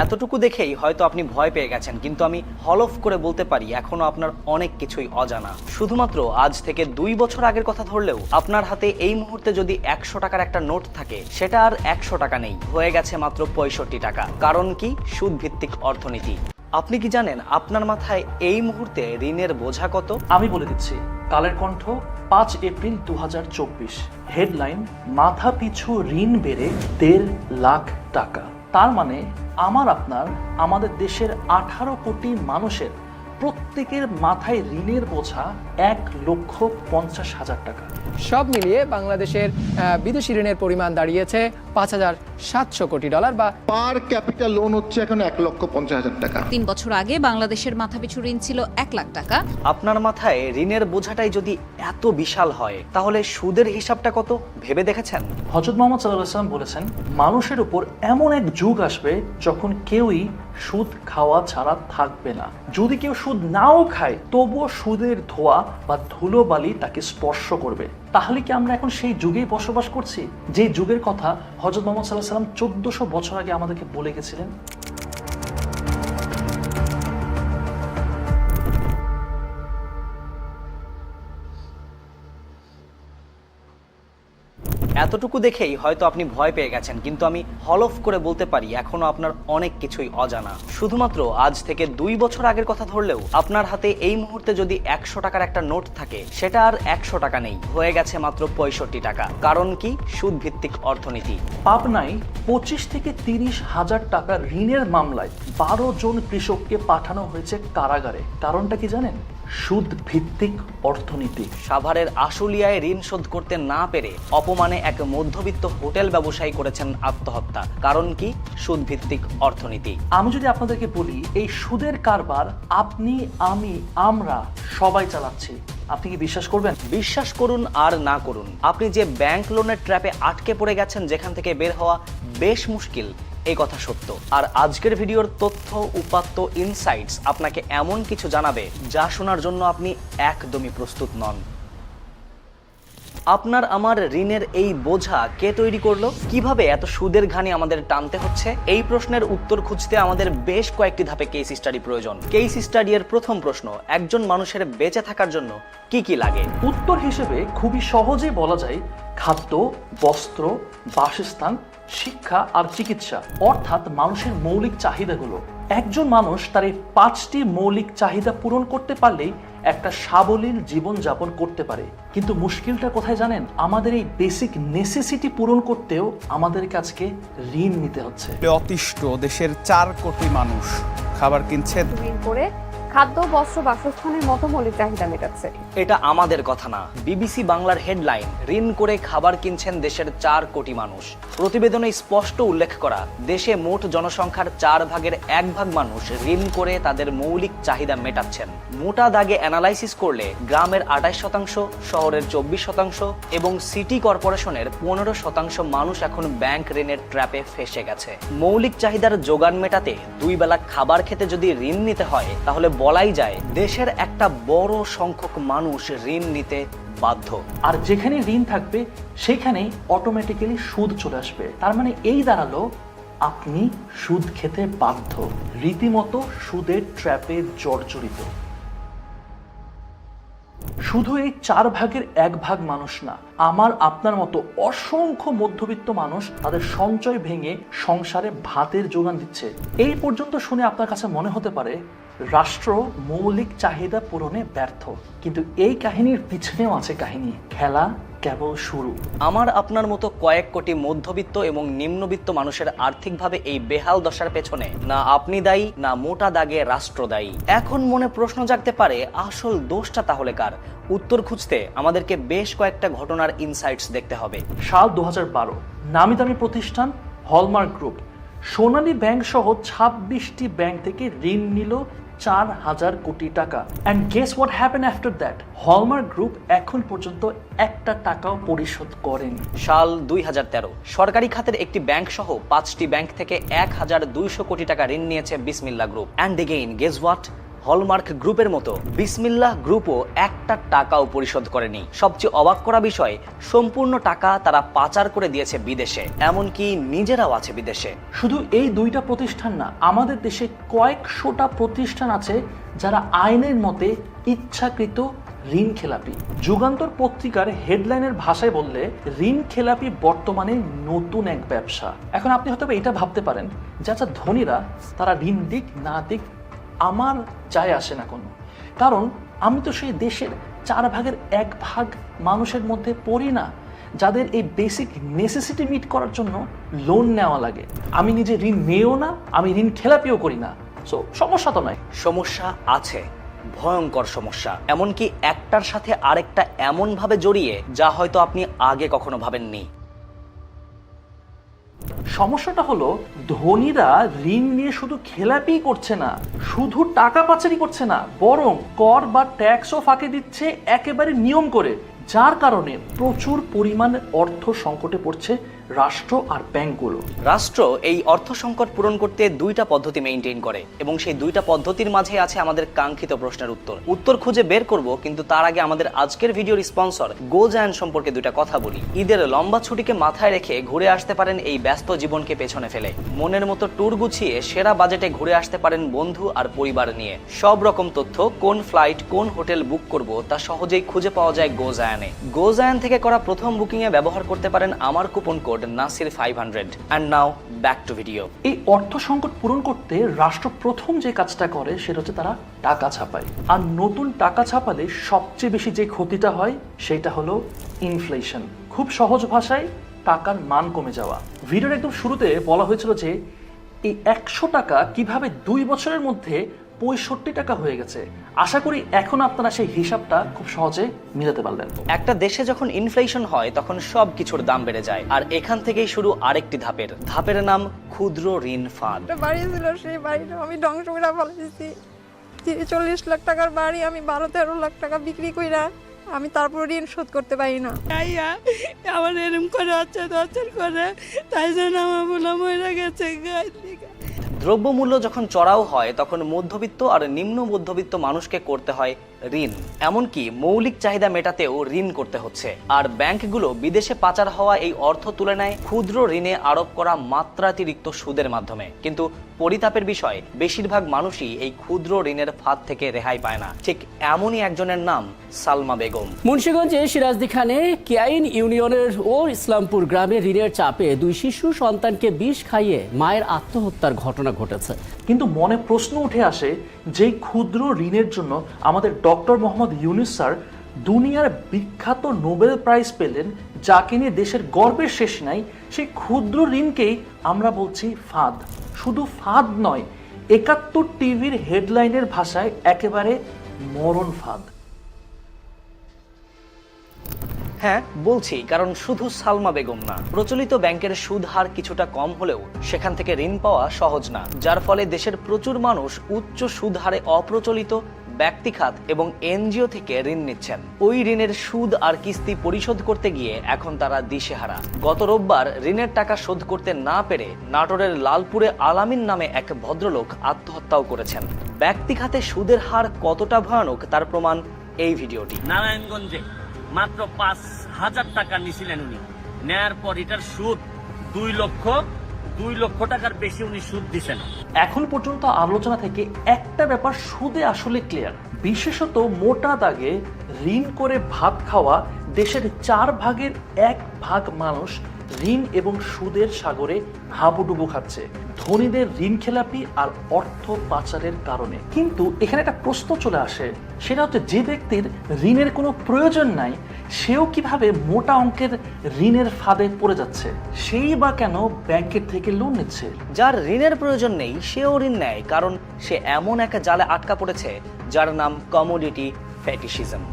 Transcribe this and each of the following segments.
এতটুকু দেখেই হয়তো আপনি ভয় পেয়ে গেছেন, কিন্তু আমি হলফ করে বলতে পারি এখনো আপনার অনেক কিছুই অজানা। শুধুমাত্র আজ থেকে 2 বছর আগের কথা ধরলেও আপনার হাতে এই মুহূর্তে যদি 100 টাকার একটা নোট থাকে, সেটা আর 100 টাকা নেই, হয়ে গেছে মাত্র 65 টাকা। কারণ কি? সুদ ভিত্তিক অর্থনীতি। আপনি কি জানেন আপনার মাথায় এই মুহূর্তে ঋণের বোঝা কত? আমি বলে দিচ্ছি। কালের কণ্ঠ, 5 এপ্রিল 2024। হেডলাইন, মাথা পিছু ঋণ বেড়ে 1.5 লাখ টাকা। তার মানে আমাদের দেশের 18 কোটি মানুষের প্রত্যেকের মাথায় ঋণের বোঝা 1,50,000 টাকা। সব মিলিয়ে বাংলাদেশের বিদেশি ঋণের পরিমাণ দাঁড়িয়েছে $5,700 কোটি, বা পার ক্যাপিটাল লোন হচ্ছে এখন 1,50,000 টাকা। 3 বছর আগে বাংলাদেশের মাথাপিছু ঋণ ছিল 1 লাখ টাকা। আপনার মাথায় ঋণের বোঝাটাই যদি এত বিশাল হয়, তাহলে সুদের হিসাবটা কত ভেবে দেখেছেন? হযরত মুহাম্মদ সাল্লাল্লাহু আলাইহি ওয়াসাল্লাম বলেছেন, মানুষের উপর এমন এক যুগ আসবে যখন কেউই সুদ খাওয়া ছাড়া থাকবে না। যদি কেউ সুদ নাও খায়, তবুও সুদের ধোঁয়া বা ধুলোবালি তাকে স্পর্শ করবে। তাহলে কি আমরা এখন সেই যুগেই বসবাস করছি, যে যুগের কথা হযরত মুহাম্মদ সাল্লাল্লাহু আলাইহি ওয়াসাল্লাম 1400 বছর আগে আমাদেরকে বলে গেছিলেন? এতটুকু দেখেই হয়তো আপনি ভয় পেয়ে গেছেন, কিন্তু আমি হলফ করে বলতে পারি এখনো আপনার অনেক কিছুই অজানা। শুধুমাত্র আজ থেকে 2 বছর আগের কথা ধরলেও আপনার হাতে এই মুহূর্তে যদি 100 টাকার একটা নোট থাকে, সেটা আর 100 টাকা নেই, হয়ে গেছে মাত্র 65 টাকা। কারণ কি? সুদ ভিত্তিক অর্থনীতি। পাবনায় 25 থেকে 30 হাজার টাকা ঋণের মামলায় 12 জন কৃষককে পাঠানো হয়েছে কারাগারে। কারণটা কি জানেন? সুদ ভিত্তিক অর্থনীতি। সাভারের আশুলিয়ায় ঋণ শোধ করতে না পেরে অপমানে এক মধ্যবিত্ত হোটেল ব্যবসায়ী করেছেন আত্মহত্যা। কারণ কি? সুদ ভিত্তিক অর্থনীতি। আমি যদি আপনাদেরকে বলি, এই সুদের কারবার আপনি, আমি, আমরা সবাই চালাচ্ছি, আপনি কি বিশ্বাস করবেন? বিশ্বাস করুন আর না করুন, আপনি যে ব্যাংক লোনের ট্র্যাপে আটকে পড়ে গেছেন, যেখান থেকে বের হওয়া বেশ মুশকিল, এই কথা সত্য। আর আজকের ভিডিওর তথ্য, উপাত্ত, ইনসাইটস আপনাকে এমন কিছু জানাবে যা শোনার জন্য আপনি একদমই প্রস্তুত নন। আপনার আমার ঋণের এই বোঝা কে তৈরি করলো? কিভাবে এত সুদের ঘানি আমাদের টানতে হচ্ছে? এই প্রশ্নের উত্তর খুঁজতে আমাদের বেশ কয়েকটি ধাপে কেস স্টাডি প্রয়োজন। কেস স্টাডি এর প্রথম প্রশ্ন, একজন মানুষের বেঁচে থাকার জন্য কি কি লাগে? উত্তর হিসেবে খুবই সহজেই বলা যায় খাদ্য, বস্ত্র, বাসস্থান, শিক্ষা আর চিকিৎসা, অর্থাৎ মানুষের মৌলিক চাহিদাগুলো। একজন মানুষ তার এই 5টি মৌলিক চাহিদা পূরণ করতে পারলেই একটা সাবলীল জীবন যাপন করতে পারে। কিন্তু মুশকিলটা কোথায় জানেন? আমাদের এই বেসিক নেসেসিটি পূরণ করতেও আমাদের কাছে ঋণ নিতে হচ্ছে। অতিষ্ঠ দেশের 4 কোটি মানুষ খাবার কিনছে ঋণ করে খাদ্য, বস্ত্র, বাসস্থানের মতো মৌলিক চাহিদা মেটাচ্ছে। এটা আমাদের কথা না, বিবিসি বাংলার হেডলাইন, ঋণ করে খাবার কিনছেন দেশের 4 কোটি মানুষ। প্রতিবেদনে স্পষ্ট উল্লেখ করা, দেশে মোট জনসংখ্যার 4 ভাগের 1 ভাগ মানুষ ঋণ করে তাদের মৌলিক চাহিদা মেটাচ্ছেন। মোটা দাগে অ্যানালাইসিস করলে গ্রামের 28%, শহরের 24% এবং সিটি কর্পোরেশনের 15% মানুষ এখন ব্যাংক ঋণের ট্র্যাপে ফেসে গেছে। মৌলিক চাহিদার যোগান মেটাতে 2 বেলা খাবার খেতে যদি ঋণ নিতে হয়, তাহলে বলাই যায় দেশের একটা বড় সংখ্যক মানুষ ঋণ নিতে বাধ্য। আর যেখানে ঋণ থাকবে সেখানেই অটোমেটিক্যালি সুদ চলে আসবে। তার মানে এই দাঁড়ালো আপনি সুদ খেতে বাধ্য, রীতিমতো সুদের ট্র্যাপে জর্জরিত। শুধু এই 4 ভাগের 1 ভাগ মানুষ না, আমার আপনার মতো অসংখ্য মধ্যবিত্ত মানুষ তাদের সঞ্চয় ভেঙে সংসারে ভাতের যোগান দিচ্ছে। এই পর্যন্ত শুনে আপনার কাছে মনে হতে পারে রাষ্ট্র মৌলিক চাহিদা পূরণে ব্যর্থ, কিন্তু এই কাহিনীর পিছনেও আছে কাহিনী। খেলা কেবল শুরু। আমার আপনার মতো কয়েক কোটি মধ্যবিত্ত এবং নিম্নবিত্ত মানুষের আর্থিকভাবে এই বেহাল দশার পেছনে না আপনি দায়ী, না মোটা দাগে রাষ্ট্র দায়ী। এখন মনে প্রশ্ন জাগতে পারে, আসল দোষটা তাহলে কার? উত্তর খুঁজতে আমাদেরকে বেশ কয়েকটা ঘটনার ইনসাইটস দেখতে হবে। সাল 2012, নামি দামি প্রতিষ্ঠান হলমার্ক গ্রুপ সোনালী ব্যাংক সহ 26টি ব্যাংক থেকে ঋণ নিল 4,000 কোটি টাকা। And guess what happen after that? Hallmark group এখন পর্যন্ত একটা টাকাও পরিশোধ করেনি। সাল 2013, সরকারি খাতের একটি ব্যাংক সহ 5টি ব্যাংক থেকে 1,200 কোটি টাকা ঋণ নিয়েছে বিসমিল্লাহ group. And again guess what? Hallmark গ্রুপের মতো বিসমিল্লাহ গ্রুপও একটা টাকাও পরিশোধ করেনি। সবচেয়ে অবাক করা বিষয়, সম্পূর্ণ টাকা তারা পাচার করে দিয়েছে বিদেশে, এমনকি নিজেরাও আছে বিদেশে। শুধু এই দুইটা প্রতিষ্ঠান না, আমাদের দেশে কয়েকশোটা প্রতিষ্ঠান আছে যারা আইনের মতে ইচ্ছাকৃত ঋণ খেলাপি। যুগান্তর পত্রিকার হেডলাইনের ভাষায় বললে, ঋণ খেলাপি বর্তমানে নতুন এক ব্যবসা। এখন আপনি হয়তো এটা ভাবতে পারেন যে আচ্ছা, ধনীরা তারা ঋণ দিক না দিক আমার যায় আসে না কোনো, কারণ আমি তো সেই দেশের 1/4 মানুষের মধ্যে পড়ি না যাদের এই বেসিক নেসেসিটি মিট করার জন্য লোন নেওয়া লাগে। আমি নিজে ঋণ নেও না, আমি ঋণ খেলাপিও করি না, সো সমস্যা তো নাই। সমস্যা আছে, ভয়ঙ্কর সমস্যা, এমনকি একটার সাথে আরেকটা এমন ভাবে জড়িয়ে যা হয়তো আপনি আগে কখনো ভাবেননি। সমস্যাটা হলো, ধনীরা ঋণ নিয়ে শুধু খেলাপি করছে না, শুধু টাকা পাচারি করছে না, বরং কর বা ট্যাক্সও ফাঁকি দিচ্ছে একেবারে নিয়ম করে, যার কারণে প্রচুর পরিমাণ অর্থ সংকটে পড়ছে রাষ্ট্র আর ব্যাংকগুলো। রাষ্ট্র এই অর্থ সংকট পূরণ করতে দুইটা পদ্ধতি মেইনটেইন করে, এবং সেই দুইটা পদ্ধতির মাঝে আছে আমাদের কাঙ্ক্ষিত প্রশ্নের উত্তর খুঁজে বের করব। কিন্তু তার আগে আমাদের আজকের ভিডিওর স্পন্সর গোজায়ান সম্পর্কে দুইটা কথা বলি। ঈদের লম্বা ছুটিকে মাথায় রেখে ঘুরে আসতে পারেন এই ব্যস্ত জীবনকে পেছনে ফেলে, মনের মতো ট্যুর গুছিয়ে সেরা বাজেটে ঘুরে আসতে পারেন বন্ধু আর পরিবার নিয়ে। সব রকম তথ্য, কোন ফ্লাইট কোন হোটেল বুক করব তা সহজেই খুঁজে পাওয়া যায় গোজায়ানে। গোজায়ান থেকে করা প্রথম বুকিং এ ব্যবহার করতে পারেন আমার coupon code Nasir 500। And now back to video. এই অর্থ সংকট পূরণ করতে রাষ্ট্র প্রথম যে কাজটা করে সেটা হচ্ছে তারা টাকা ছাপায়। আর নতুন টাকা ছাপালে সবচেয়ে বেশি যে ক্ষতিটা হয় সেটা হলো ইনফ্লেশন। খুব সহজ ভাষায় টাকার মান কমে যাওয়া। ভিডিওর একদম শুরুতে বলা হয়েছিল যে এই 100 টাকা কিভাবে 2 বছরের মধ্যে 65 টাকা হয়ে গেছে। আশা করি এখন আপনারা সেই হিসাবটা খুব সহজে মিলাতে পারলেন। একটা দেশে যখন ইনফ্লেশন হয় তখন সব কিছুর দাম বেড়ে যায়, আর এখান থেকেই শুরু আরেকটি ধাপের নাম ক্ষুদ্র ঋণ ফাঁদ। বাড়ি ছিল, সেই বাড়িটা আমি ধ্বংস করে ফেলেছি। 40 লাখ টাকার বাড়ি আমি 12-13 লাখ টাকা বিক্রি কইরা আমি তারপর ঋণ শোধ করতে পারি না। আমার এরকম করে অত্যাচার করে, তাই জন্য আমার বলে মরে গেছে। দ্রব্যমূল্য যখন চড়াও হয় তখন মধ্যবিত্ত আর নিম্ন মধ্যবিত্ত মানুষকে করতে হয় ঋণ, এমনকি মৌলিক চাহিদা মেটাতেও ঋণ করতে হচ্ছে। আর ব্যাংকগুলো বিদেশে পাচার হওয়া এই অর্থ তুলে নেয় ক্ষুদ্র ঋণে আরোপ করা মাত্রাতিরিক্ত সুদের মাধ্যমে। কিন্তু পরিতাপের বিষয়, বেশিরভাগ মানুষই এই ক্ষুদ্র ঋণের ফাঁদ থেকে রেহাই পায় না। ঠিক এমনই একজনের নাম সালমা বেগম। মুন্সিগঞ্জে সিরাজদিখানে কেয়াইন ইউনিয়নের ও ইসলামপুর গ্রামে ঋণের চাপে 2 শিশু সন্তানকে বিষ খাইয়ে মায়ের আত্মহত্যার ঘটনা ঘটেছে। কিন্তু মনে প্রশ্ন উঠে আসে, যে ক্ষুদ্র ঋণের জন্য আমাদের ডক্টর মোহাম্মদ ইউনূস স্যার দুনিয়ার বিখ্যাত নোবেল প্রাইজ পেলেন, যাকে নিয়ে দেশের গর্বের শেষ নাই, সেই ক্ষুদ্র ঋণকেই আমরা বলছি ফাঁদ। শুধু ফাঁদ নয়, 71 টিভির হেডলাইনের ভাষায় একেবারে মরণ ফাঁদ। হ্যাঁ বলছি, কারণ শুধু সালমা বেগম না, প্রচলিত ব্যাংকের সুদ হার কিছুটা কম হলেও সেখান থেকে ঋণ পাওয়া সহজ না, যার ফলে দেশের প্রচুর মানুষ উচ্চ সুদ হারে অপ্রচলিত ব্যক্তিখাত এবং এনজিও থেকে ঋণ নিচ্ছেন। ওই ঋণের সুদ আর কিস্তি পরিশোধ করতে গিয়ে এখন তারা দিশেহারা। গত রোববার ঋণের টাকা শোধ করতে না পেরে নাটোরের লালপুরে আলামিন নামে এক ভদ্রলোক আত্মহত্যাও করেছেন। ব্যক্তিখাতে সুদের হার কতটা ভয়ানক তার প্রমাণ এই ভিডিওটি। নারায়ণগঞ্জে মাত্র 5,000 টাকা নিছিলেন উনি, নেয়ার পর এটার সুদ 2 লক্ষ টাকার বেশি উনি সুদ দিচ্ছেন। এখন পর্যন্ত আলোচনা থেকে একটা ব্যাপার সুদে আসলে ক্লিয়ার, বিশেষত মোটা দাগে ঋণ করে ভাত খাওয়া দেশের 1/4 মানুষ ঋণ এবং সুদের সাগরে হাবুডুবু খাচ্ছে ধনীদের ঋণ খেলাপি আর অর্থ পাচারের কারণে। কিন্তু এখানে একটা প্রশ্ন চলে আসে, সেটা হচ্ছে যে ব্যক্তির ঋণের কোনো প্রয়োজন নাই সেও কিভাবে মোটা অঙ্কের ঋণের ফাঁদে পড়ে যাচ্ছে? সেই বা কেন ব্যাংকের থেকে লোন নিচ্ছে? যার ঋণের প্রয়োজন নেই সেও ঋণ নেয়, কারণ সে এমন একটা জালে আটকা পড়েছে যার নাম কমোডিটি ফেটিশিজম।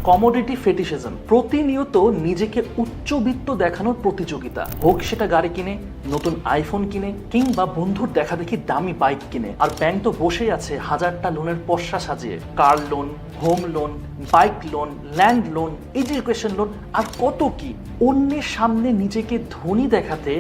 কমোডিটি ফেটিশিজম প্রতিনিয়ত নিজেকে উচ্চবিত্ত দেখানোর প্রতিযোগিতা, হোক সেটা গাড়ি কিনে, নতুন আইফোন কিনে, কিংবা বন্ধুর দেখা দেখি দামি বাইক কিনে। আর ব্যাংক তো বসেই আছে 1000টা লোনের পসরা সাজিয়ে, car loan, home loan, bike loan, land loan, education loan আর কত কি। অন্যের সামনে নিজেকে ধনী দেখাতে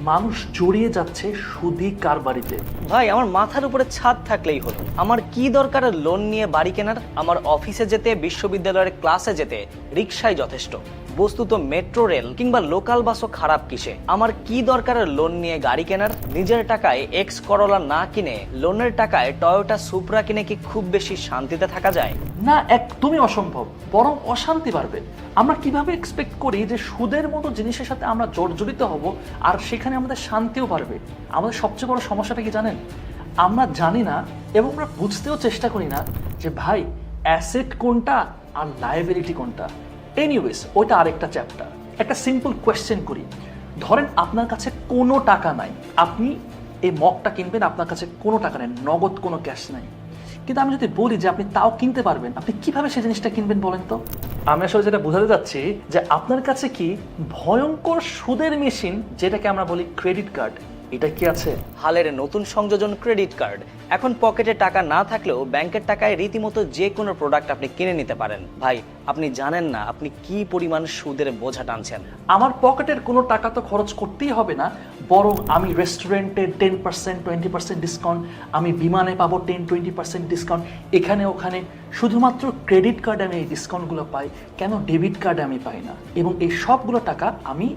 মানুষ জড়িয়ে যাচ্ছে সুদি কারবারিতে। ভাই আমার মাথার উপরে ছাদ থাকলেই হলো, আমার কি দরকার লোন নিয়ে বাড়ি কেনার? আমার অফিসে যেতে, বিশ্ববিদ্যালয়ের ক্লাসে যেতে রিকশাই যথেষ্ট। বস্তুত মেট্রো রেল কিংবা লোকাল বাসও খারাপ কিসে? আমার কি দরকার লোন নিয়ে গাড়ি কেনার? নিজের টাকায় এক্স করোলা না কিনে লোনের টাকায় টয়োটা সুপ্রা কিনে কি খুব বেশি শান্তিতে থাকা যায়? না, একদমই অসম্ভব, বরং অশান্তি বাড়বে। আমরা কিভাবে এক্সপেক্ট করি যে সুদের মতো জিনিসের সাথে আমরা জড়িত হব আর সেখানে আমাদের শান্তিও বাড়বে? আমাদের সবচেয়ে বড় সমস্যাটা কি জানেন? আমরা জানি না এবং আমরা বুঝতেও চেষ্টা করি না যে ভাই অ্যাসেট কোনটা আর লায়াবিলিটি কোনটা। এনিওয়েজ, ওইটা আরেকটা চ্যাপ্টার। একটা সিম্পল কোয়েশ্চেন করি, ধরেন আপনার কাছে কোনো টাকা নাই, আপনি এই মগটা কিনবেন, আপনার কাছে কোনো টাকা নেই, নগদ কোনো ক্যাশ নাই, কিন্তু আমি যদি বলি যে আপনি তাও কিনতে পারবেন, আপনি কিভাবে সেই জিনিসটা কিনবেন বলেন তো? আমি আসলে যেটা বোঝাতে যাচ্ছি যে আপনার কাছে কি ভয়ঙ্কর সুদের মেশিন, যেটাকে আমরা বলি ক্রেডিট কার্ড, এটা কি আছে? হালের নতুন সংযোজন ক্রেডিট কার্ড। এখন পকেটে টাকা না থাকলেও ব্যাংকের টাকায় রীতিমতো যে কোনো প্রোডাক্ট আপনি কিনে নিতে পারেন। ভাই আপনি জানেন না আপনি কি পরিমাণ সুদের বোঝা টানছেন। আমার পকেটের কোনো টাকা তো খরচ করতেই হবে না, বরং আমি রেস্টুরেন্টে 10% 20% ডিসকাউন্ট, আমি বিমানে পাবো 10-20% ডিসকাউন্ট, এখানে ওখানে। শুধুমাত্র ক্রেডিট কার্ডে আমি এই ডিসকাউন্টগুলো পাই, কেন ডেবিট কার্ডে আমি পাই না? এবং এই সবগুলো টাকা আমি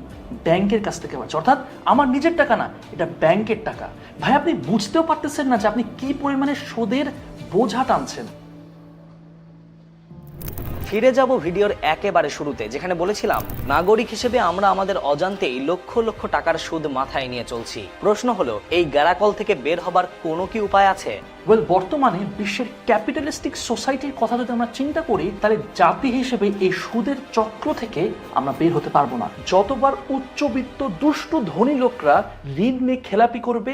ব্যাংকের কাছ থেকে পাচ্ছি, অর্থাৎ আমার নিজের টাকা না, এটা ব্যাংকের টাকা। ভাই আপনি বুঝতেও পারতেছেন না যে আপনি কি পরিমাণে সুদের বোঝা টানছেন। ফিরে যাব ভিডিওর একেবারে শুরুতে, যেখানে বলেছিলাম নাগরিক হিসেবে আমরা আমাদের অজান্তেই লক্ষ লক্ষ টাকার সুদ মাথায় নিয়ে চলছি। প্রশ্ন হলো, এই গ্যারাকল থেকে বের হবার কোনো কি উপায় আছে? বর্তমানে বিশ্বের ক্যাপিটালিস্টিক সোসাইটির কথা যদি আমরা চিন্তা করি, তাহলে জাতি হিসেবে এই সুদের চক্র থেকে আমরা বের হতে পারবো না। যতবার উচ্চবিত্ত দুষ্টু ধনী লোকরা ঋণ নিয়ে খেলাপি করবে,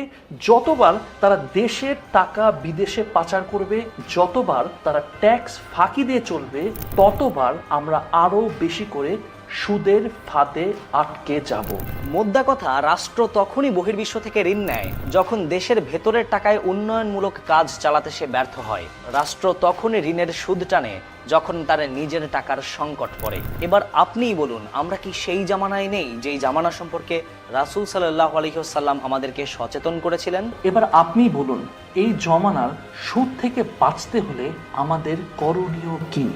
যতবার তারা দেশের টাকা বিদেশে পাচার করবে, যতবার তারা ট্যাক্স ফাঁকি দিয়ে চলবে, ততবার আমরা আরো বেশি করে সুদের ফাঁদে আটকে যাব। মোদ্দা কথা, রাষ্ট্র তখনই বহির্বিশ্ব থেকে ঋণ নেয় যখন দেশের ভেতরের টাকায় উন্নয়নমূলক কাজ চালাতে সে ব্যর্থ হয়। রাষ্ট্র তখনই ঋণের সুদ টানে যখন তার নিজের টাকার সংকট পড়ে। এবার আপনিই বলুন, আমরা কি সেই জামানায় নেই যেই জামানা সম্পর্কে রাসূল সাল্লাল্লাহু আলাইহি ওয়াসাল্লাম আমাদেরকে সচেতন করেছিলেন? এবার আপনি বলুন, এই জমানার সুদ থেকে বাঁচতে হলে আমাদের করণীয় কি?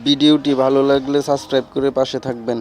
ভিডিওটি ভালো লাগলে সাবস্ক্রাইব করে পাশে থাকবেন।